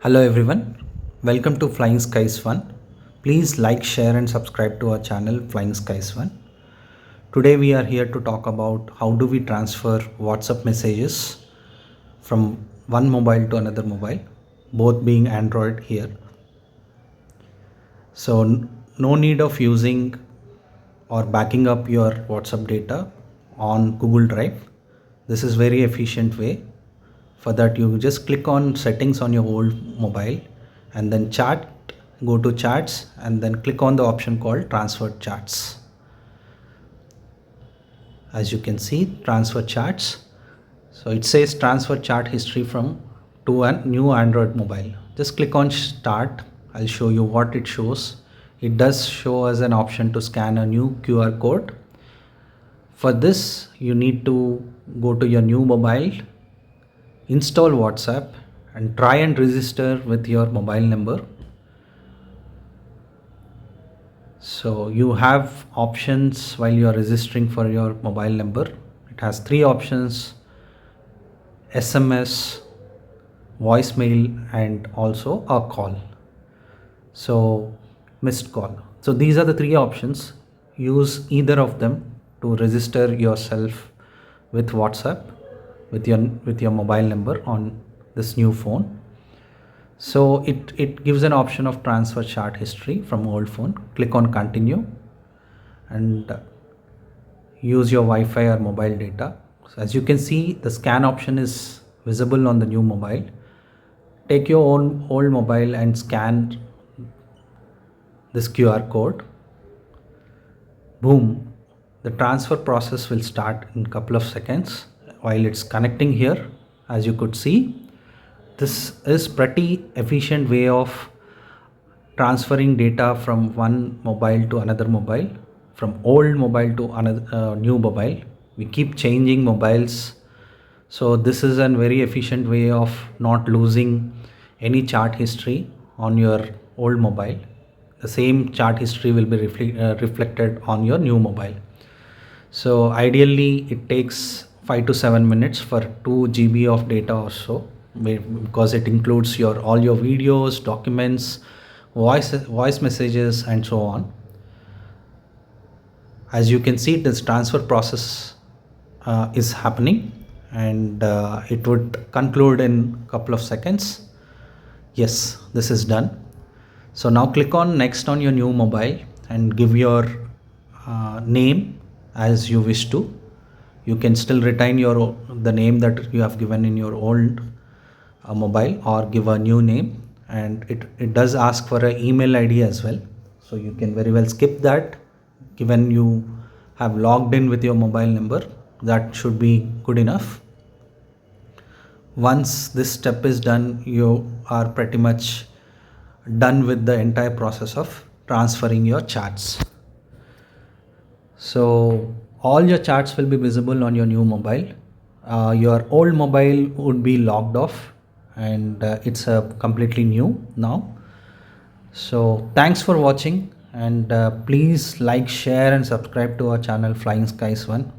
Hello everyone, welcome to Flying Skies One. Please like, share, and subscribe to our channel Flying Skies One. Today we are here to talk about how do we transfer WhatsApp messages from one mobile to another mobile, both being Android here. So, no need of using or backing up your WhatsApp data on Google Drive. This is very efficient way. For that, you just click on settings on your old mobile and then go to charts and then click on the option called transfer charts. As you can see, transfer charts. So it says transfer chart history from to a new Android mobile. Just click on start. I'll show you what it shows. It does show as an option to scan a new QR code. For this, you need to go to your new mobile, install WhatsApp, and try and register with your mobile number. So you have options while you are registering for your mobile number. It has three options: SMS, voicemail, and also a call. So missed call. So these are the three options. Use either of them to register yourself with WhatsApp with your mobile number on this new phone. So it gives an option of transfer chart history from old phone. Click on continue and use your Wi-Fi or mobile data. So as you can see, the scan option is visible on the new mobile. Take your own old mobile and scan this QR code. Boom, the transfer process will start in a couple of seconds. While it's connecting here, as you could see, this is pretty efficient way of transferring data from one mobile to another mobile, from old mobile to another new mobile. We keep changing mobiles, so this is a very efficient way of not losing any chart history on your old mobile. The same chart history will be reflected on your new mobile. So ideally it takes 5 to 7 minutes for 2 GB of data or so, because it includes all your videos, documents, voice messages, and so on. As you can see, this transfer process is happening, and it would conclude in a couple of seconds. Yes, this is done. So now click on next on your new mobile and give your name as you wish to. You can still retain the name that you have given in your old mobile, or give a new name, and it does ask for an email ID as well, so you can very well skip that. Given you have logged in with your mobile number, that should be good enough. Once this step is done, you are pretty much done with the entire process of transferring your charts. So all your charts will be visible on your new mobile. Your old mobile would be logged off, and it's completely new now. So thanks for watching, and please like, share, and subscribe to our channel Flying Skies One.